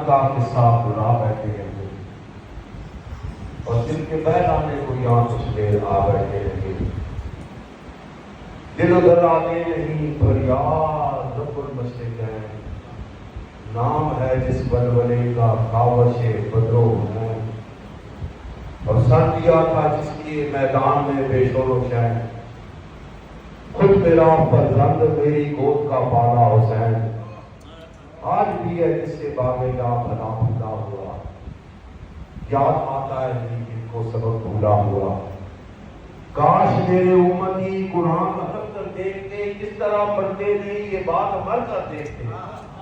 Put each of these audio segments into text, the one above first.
کا قصہ بلا بیٹھے ہیں اور جن کے بہر آنے کو یہاں کچھ دیر آ بیٹھے ہیں، دل ادھر آتے نہیں فریاد رب المشرقین، نام ہے جس بلبلے کا کاوش بدرو ہے، اور سر دیا تھا جس کے میدان میں بے شور و شین، خود میرا پر رنگ میری گود کا بالا حسین، آج بھی ہے جس سے باغے کا بنا بھولا ہوا، یاد آتا ہے نہیں جن کو سبق بھولا ہوا، کاش میرے امتی قرآن رکھ کر دیکھتے کس طرح پڑھتے نہیں یہ بات مر کر دیکھتے،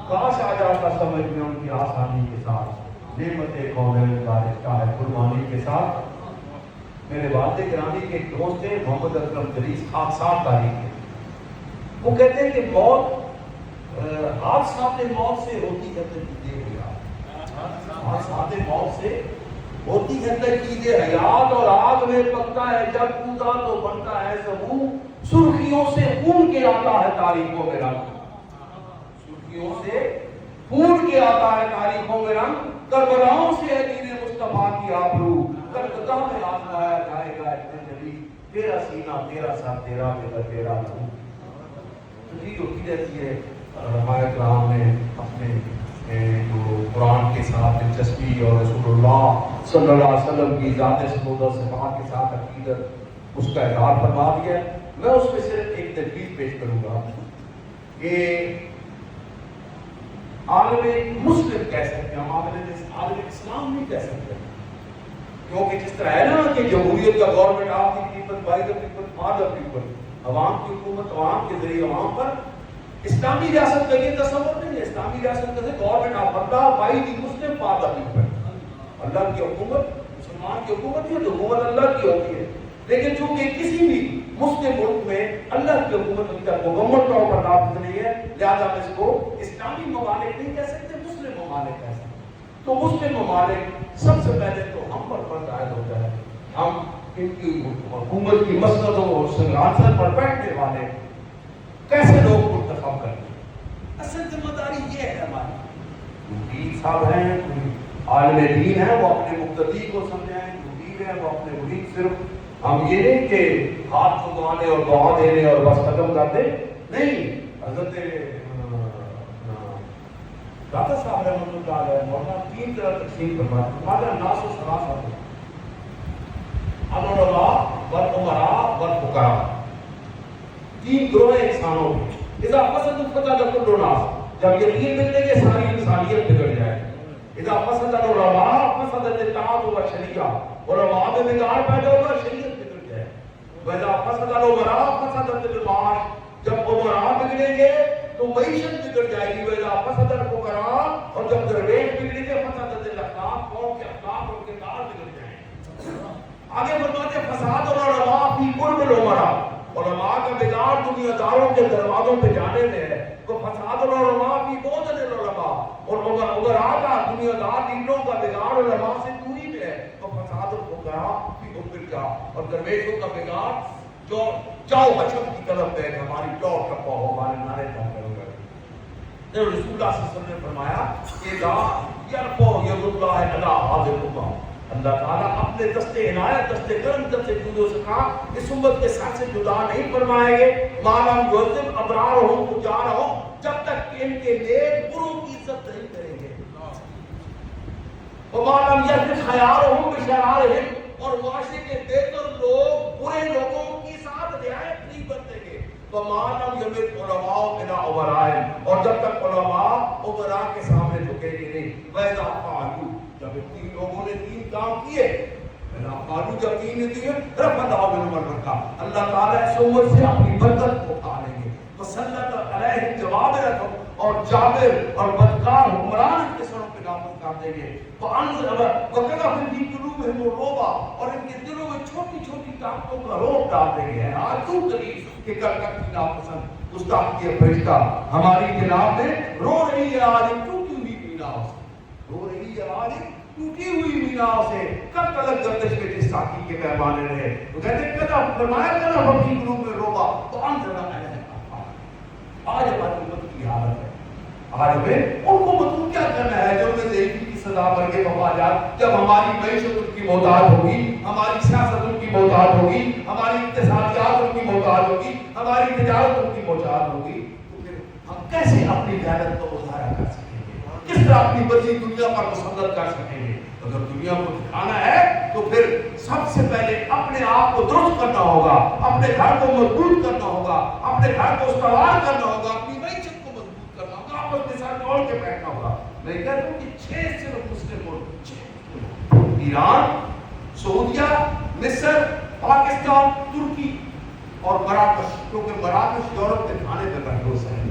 کاش آ جاتا سمجھ میں ان کی آسانی کے ساتھ، نعمت کونین کا رشتہ ہے قربانی کے ساتھ۔ میرے والد گرامی کے ایک دوست تھے محمد اکرم دریس، 7 تاریخ ہے، وہ کہتے ہیں کہ موت حادثات موت سے ہوتی ہے تجدید حیات، حادثات موت سے ہوتی ہے تجدید حیات، اور آگ میں پکتا ہے جب کودا تو بنتا ہے زبوں، سرخیوں سے خون کے آتا ہے تاریخوں میں رنگ، سرخیوں سے خون کے آتا ہے تاریخوں میں رنگ، کربلاؤں سے ہے دین مصطفیٰ کی آبرو، کربلا میں آزمایا جائے گا اتنے جلی، تیرا سینہ تیرا سر تیرا بدر تیرا لہو۔ تجدید ہوتی رہتی ہے۔ ہمارے کرام نے اپنے جو قرآن کے ساتھ دلچسپی اور رسول اللہ صلی اللہ علیہ وسلم کی ذات سمود و صفات کے ساتھ عقیدت اس کا اظہار فرما دیا ہے۔ میں اس میں صرف ایک تجویز پیش کروں گا کہ عالم مسلم کہہ سکتے ہیں، ہم عالم اسلام نہیں کہہ سکتے، کیونکہ جس طرح ہے نا کہ جمہوریت کا government of the people by the people for the people, عوام کی حکومت عوام کے ذریعے عوام پر، اسلامی ریاست کا یہ تصور نہیں ہے۔ اسلامی ریاست کا government of Allah by the Muslim for the people, اللہ کی حکومت مسلمان کی حکومت ہے تو حکومت اللہ کی ہوتی ہے، لیکن چونکہ کسی بھی مسلم ملک میں اللہ کی حکومت ان کا مکمل طور پر نافذ نہیں ہے، لہٰذا ہم اس کو اسلامی ممالک نہیں کہہ سکتے، مسلم ممالک کہہ سکتے۔ تو مسلم ممالک سب سے پہلے تو ہم پر فرض عائد ہوتا ہے، ہم ان کی حکومت کی مسندوں اور سنگھانسن پر بیٹھنے والے کیسے لوگ منتخب کرتے ہیں، اصل ذمہ داری یہ ہے ہماری۔ دین صاحب ہیں، عالم دین ہیں، وہ اپنے مقتدی کو سمجھائیں، مدیر ہیں وہ اپنے مرید، صرف ہم یہ نہیں کہ ہاتھ پھکوانے اور دعا دینے اور بس ختم کر دیں، نہیں۔ حضرت داتا صاحب رحمۃ اللہ علیہ مولانا 3 طرح تقسیم فرماتے ہیں، ہمارا ناس و سراس آتے ہیں، العلماء والامراء والفقراء، 3 گروہ انسانوں میں۔ اذا فسد فسد كل الناس، جب یقین ملنے کے ساری انسانیت بگڑ جائے۔ اذا فسد العلماء فسدت الطاعت والشریعہ، علماء میں بگاڑ پیدا ہوگا شریعت بگڑ جائے۔ واذا فسد الامراء فسدت المعاش، جب امراء بگڑیں گے تو معیشت بگڑ جائے گی۔ واذا فسد الفقراء، اور جب درویش بگڑیں گے فسدت الاخلاق، قوم کے اخلاق اور کردار بگڑ جائیں گے۔ آگے فرماتے ہیں فساد العلماء فی قرب الامراء، علماء کا بگاڑ دنیا داروں کے دروازوں پہ جانے میں ہے، تو فساد العلماء فی بعد العلماء، اور امراء کا دنیا دار لیڈروں کا بگاڑ علماء سے دوری میں ہے، تو فساد الفقراء فی حب الجاہ، اور درویشوں کا بگاڑ جو چاؤ حشر کی طرف ہے کہ ہماری ٹوپ ٹپا ہو، ہمارے نعرے چاہتے ہو گئے۔ رسول اللہ صلی اللہ علیہ وسلم نے فرمایا کہ لا یرفع ید اللہ علی هذه الامه، اللہ تعالیٰ اپنے دست عنایت دست کرم دست جود و سخا اس امت کے ساتھ سے جدا نہیں فرمائیں گے، ما لم یعذب ابرارہم فجارہم، جب تک کہ ان کے نیک بروں کی عزت نہیں کریں گے، وما لم یذب خیارہم بشرارہم، اور معاشرے کے بہتر لوگ برے لوگوں کے ساتھ رعایت نہیں برتیں گے، وما لم یمت علماء بلا امرائہم، اور جب تک علماء امراء کے سامنے جھکیں گے نہیں۔ وَإِذَا فَعَلُوا، جب 3 لوگوں نے 3 کام کیے، قالو جب 3 دیے رفع اللہ بن برکہ، اللہ تعالیٰ اس امت سے اپنی برکت کو اٹھا لیں گے، وسلط علیہ جواب رکھو، اور جابر اور بدکار حکمران کے سروں پہ نافذ کر دیں گے، وَقَذَفَ فِي قُلُوبِهِمُ الرُّعْبَ، اور ان کے دلوں میں چھوٹی چھوٹی طاقتوں کا رعب ڈال دیں گے۔ آج کیوں قریب کہ کل تک کی ناپسند گستاخی کے فرشتہ ہماری جناب میں رو رہی ہے، آج ٹوٹی ہوئی میناؤں سے رو رہی ہے، آج ٹوٹی ہوئی میناؤں سے، کب تلک گردش میں جس ساکی کے پیمانے رہے، وہ کہتے ہیں کدا فرمایا کدا فی قلوب الرعب، تو انزل علیہ، آج ہماری امت کی حالت ہے آج ہمیں ان کو مدعو کیا کرنا ہے جو ہمیں ضعیفی کی سزا پر کے مفادات، جب ہماری معیشت ان کی محتاج ہوگی، ہماری سیاست ان کی محتاج ہوگی، ہماری اقتصادیات ان کی محتاج ہوگی، ہماری تجارت ان کی محتاج ہوگی، تو پھر ہم کیسے اپنی غیرت کو مظاہرہ کر سکیں گے؟ کس طرح اپنی مرضی دنیا پر مسلط کر سکیں گے؟ اگر دنیا کو دکھانا ہے تو پھر سب سے پہلے اپنے آپ کو درست کرنا ہوگا، اپنے گھر کو مضبوط کرنا ہوگا، اپنے گھر کو استوار کرنا ہوگا، اپنی معیشت کو مضبوط کرنا ہوگا، آپس کے ساتھ جوڑ کے بیٹھنا ہوگا۔ میں کہتا ہوں کہ 6 صرف مسلم ملک، ایران، سعودیہ، مصر، پاکستان، ترکی اور مراکش، کیونکہ مراکش یورپ کے کھانے پہ محفوظ ہے،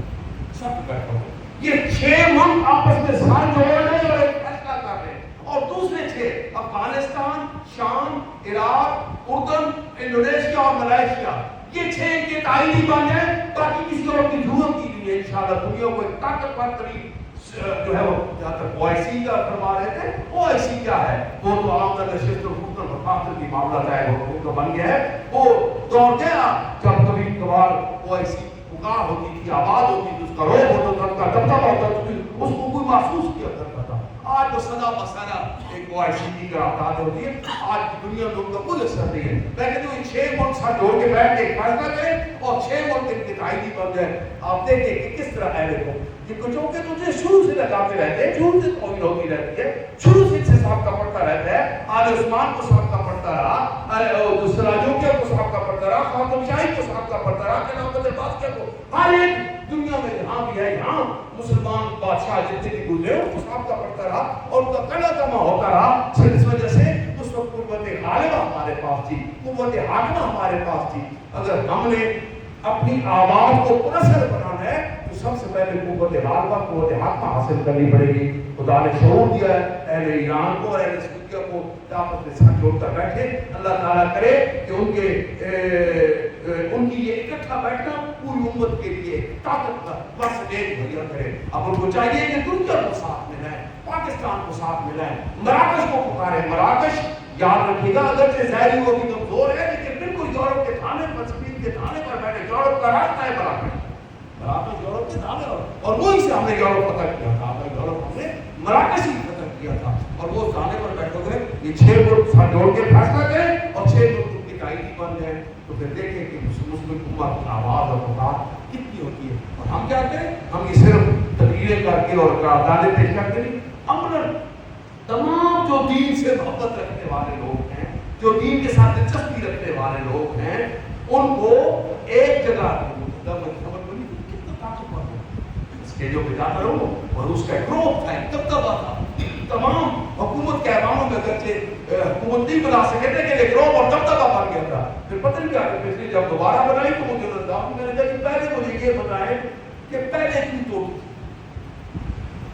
سب بیٹھا ہو، یہ 6 ملک آپس میں ساتھ جوڑ رہے ہیں اور ایک فیصلہ کر رہے ہیں، اور دوسرے 6 افغانستان، شام، عراق، اردن، انڈونیشیا اور ملائیشیا، یہ 6 کے تائیدی بن ہیں تاکہ کسی اور کی ضرورت کی نہیں ہے انشاءاللہ دنیا کو ایک طاقتور ترین جو ہے وہ جہاں تک OIC کا فرما رہے تھے، OIC کیا ہے؟ وہ تو عام نشست و حکم مفاخر کی معاملہ ہے، وہ حکم بن گیا ہے، وہ دور گیا جب کبھی کبھار OIC پکار ہوتی تھی، آباد ہوتی تھی، اس کا روح ہوتا تھا، اس کا دبدبہ ہوتا تھا، اس کو کوئی محسوس کیا کرتا تھا۔ آج وہ سدا مسئلہ ایک OIC کی قرارداد ہوتی ہے، آج کی دنیا میں ان کا کوئی اثر نہیں ہے۔ میں کہتا ہوں یہ 6 ملک ساتھ جوڑ کے بیٹھ کے ایک فیصلہ کریں اور 6 ملک ان کے تائیدی بن جائے، آپ دیکھیں کہ کس طرح اہل کو یہ کچھوں کے تجھے شروع سے لگاتے رہتے ہیں، شروع سے توہین ہوتی رہتی ہے، شروع سے سابقہ پڑتا رہتا ہے، آل عثمان کو سابقہ پڑتا رہا، سلاجوکیہ کو سابقہ پڑتا رہا، خاتم شاہی کو سابقہ پڑتا رہا، خلافت عباسیہ کو، ہر ایک دنیا میں جہاں بھی ہے یہاں مسلمان بادشاہ جتنے بھی گزرے ان کو سابقہ پڑتا رہا اور ان کا کلا کما ہوتا رہا، جس وجہ سے اس وقت قوت غالبہ ہمارے پاس تھی، قوت حاکمہ ہمارے پاس تھی۔ اگر ہم نے اپنی آواز کو پرسر بنانا ہے تو سب سے پہلے قوت غالبہ، قوت حاکمہ حاصل کرنی پڑے گی۔ خدا نے شعور دیا ہے اہل ایران کو اور اہل سعودیہ کو آپس میں ساتھ جوڑ کر بیٹھے، اللہ تعالیٰ کرے کہ ان کی یہ اکٹھا بیٹھنا پوری امت کے لیے طاقت کا وسیلہ مہیا کرے۔ اب ان کو چاہیے کہ دنیا کو ساتھ ملائیں، پاکستان کو ساتھ ملائیں، مراکش کو پکاریں۔ مراکش یاد رکھیے گا اگرچہ ظاہری وہ بھی کمزور ہے لیکن بالکل یورپ کے تھانے پر، زمین کے تھانے پر بیٹھے، یورپ کا راستہ ہے مراکش، مراکش یورپ کے تھانے اور وہی سے ہم نے یورپ فتح کیا تھا، یورپ ہم نے مراکش ہی فتح کیا تھا اور وہ تھانے پر بیٹھے ہوئے یہ 6 ملک ساتھ جوڑ کے فیصلہ کریں اور 6 ملک ان کی تائیدی بن جائیں تو پھر دیکھیں کہ مسلم امت کی آواز اور پکار کتنی ہوتی ہے۔ اور ہم کیا کریں؟ ہم یہ صرف تقریریں کر کے اور قراردادیں پیش کر کے نہیں، عملاً تمام جو دین سے محبت رکھنے والے لوگ ہیں، جو دین کے ساتھ دلچسپی رکھنے والے لوگ ہیں، ان کو ایک جگہ کتنا طاقتور ہے اس کے جو بجاتا رہو اور اس کا گروپ تھا، دبدبہ تھا، تمام حکومت کے ایوانوں میں اگرچہ حکومت نہیں بنا سکے تھے کہ گروپ اور دبدبہ بن گیا تھا۔ پھر پتہ نہیں کیا کہ پچھلی جب دوبارہ بنائی تو مجھے نظام میں نے کہا کہ پہلے مجھے یہ بتائیں کہ پہلے کیوں توڑی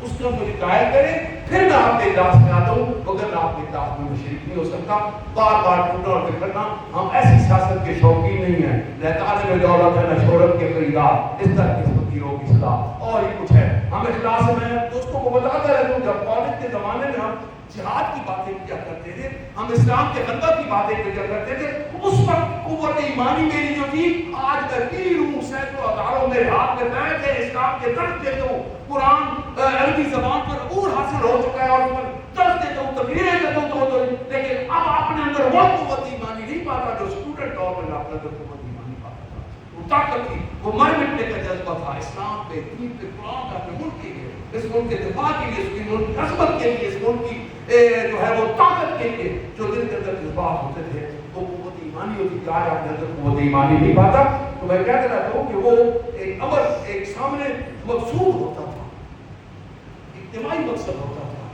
اس کا مجھے قائل کریں، پھر میں آپ کے اجلاس میں آتا ہوں، مگر میں آپ کے اجلاس میں شریک نہیں ہو سکتا۔ بار بار ٹوٹنا اور بکھرنا، ہم ایسی سیاست کے شوقین نہیں ہیں، نہ طالب دولت ہے نہ شہرت کے خریدار، اس طرح کی فقیروں کی صلاح اور یہ کچھ ہے۔ ہم اخلاص میں دوستوں کو بتاتا رہتا ہوں، جب کالج کے زمانے میں ہم جہاد کی باتیں کیا کرتے تھے، ہم اسلام کے غلبہ کی باتیں کیا کرتے تھے، اس وقت قوت ایمانی میری جو تھی، آج میں پیر ہوں، سینکڑوں ہزاروں میرے ہاتھ میں بیٹھ کے اسلام کے درس دیتا ہوں، قرآن عربی زبان پر عبور حاصل ہو چکا ہے اور اس پر درس دیتا ہوں، تقریریں دیتا ہوں، لیکن اب اپنے اندر وہ قوت ایمانی نہیں پاتا جو اسٹوڈنٹ دور میں اپنے اندر قوت ایمانی پاتا تھا، وہ طاقت تھی، وہ مر مٹنے کا جذبہ تھا، اسلام پہ، دین پہ، قرآن پہ، اپنے ملک کے لیے، اس ملک کے دفاع کے لیے، اس کی ملک کی عظمت کے لیے، اس ملک کی جو ہے وہ طاقت کے لیے جو دل کے اندر جذبات ہوتے تھے وہ قوت ایمانی ہوتی تھی۔ آج اپنے اندر قوت ایمانی نہیں پاتا تو میں کہتا رہتا ہوں کہ وہ ایک امر، ایک سامنے مقصود ہوتا تھا، اجتماعی مقصد ہوتا تھا،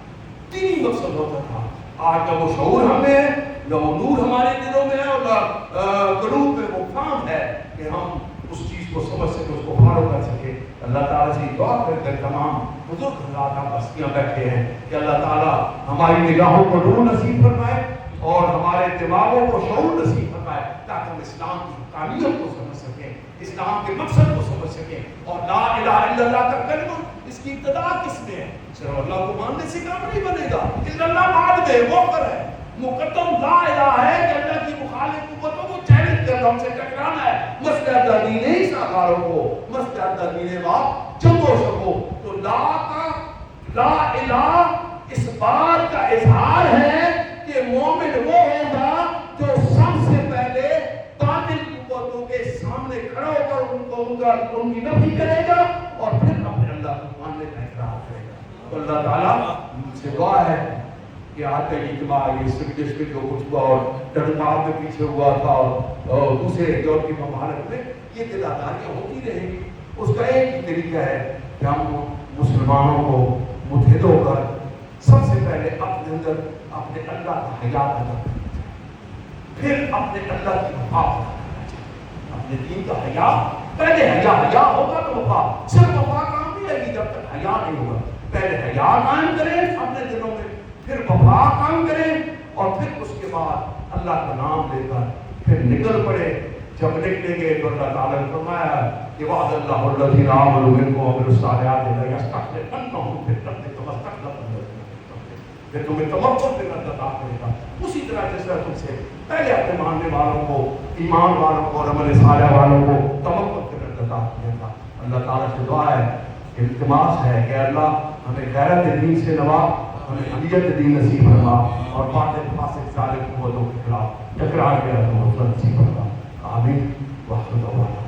دینی مقصد ہوتا تھا۔ آج نہ وہ شعور ہم میں ہے، نہ وہ نور ہمارے دلوں میں ہے اور نہ قلوب میں وہ کام ہے کہ ہم اس چیز کو سمجھ سکے، اس کو فالو کر سکے۔ اللہ تعالیٰ سے دعا کر کے تمام بزرگ حضرات آپ ہستیاں بیٹھے ہیں کہ اللہ تعالیٰ ہماری نگاہوں کو نور نصیب فرمائے اور ہمارے دماغوں کو شعور نصیب فرمائے تاکہ ہم اسلام کی حقانیت کو سمجھ سکیں، اسلام کے مقصد کو سمجھ سکیں اور لا الہ الا اللہ کا کلمہ اس کی ابتدا کس میں ہے؟ صرف اللہ کو ماننے سے کام نہیں بنے گا، الا اللہ بعد میں وہ ہے، مقدم لا الہ ہے کہ اللہ کی مخالف قوتوں کو چیلنج کرنا، ان سے ٹکرانا ہے. مسئلہ دین عیسیٰ کاروں کو، مسئلہ دین باپ جمو شکو. تو لا کا لا الہ اس بات کا اظہار ہے کہ مومن وہ ہوگا جو سب سے پہلے باطل قوتوں کے سامنے کھڑا ہو کر ان کی نفی کرے گا اور پھر اپنے اللہ کو ماننے کا اقرار کرے گا. تو اللہ تعالیٰ سے دعا ہے کہ آج کا اجتماع یہ سکجش میں جو کچھ ہوا اور ٹرمار میں پیچھے ہوا تھا اور دوسرے دور کی ممالک میں یہ دلاداریاں ہوتی رہیں گی. اس کا ایک ہی طریقہ ہے کہ ہم مسلمانوں کو متحد ہو کر سب سے پہلے اپنے اندر اپنے اللہ کا حیا پیدا کریں، پھر اپنے اللہ کی وفا، اپنے دین کا حیا. پہلے حیا ہوگا تو وفا. صرف وفا کام نہیں آئے گی جب تک حیا نہیں ہوگا. پہلے حیا قائم کریں اپنے دلوں میں، پھر وفا کام کریں اور پھر اس کے بعد اللہ کا نام لے کر پھر نکل پڑے. جب نکلیں گے تو اللہ تعالیٰ نے فرمایا کہ وعد اللہ الذین آمنوا منکم وعملوا الصالحات لیستخلفنہم فی الارض کما استخلف الذین من قبلہم. پھر تمہیں تمکن پہ عطا کرے گا. اسی طرح جس طرح تم سے پہلے اپنے ماننے والوں کو، ایمان والوں کو اور عمل صالح والوں کو تمکن پہ عطا کیا تھا. اللہ تعالیٰ سے دعا ہے، التماس ہے کہ اللہ ہمیں غیرت دین سے نواز، ہمیں حمیت دین نصیب فرما اور باطل فاسق ظالم قوتوں کے خلاف ٹکرا کے نصیب فرما. آمین. وآخر دعوانا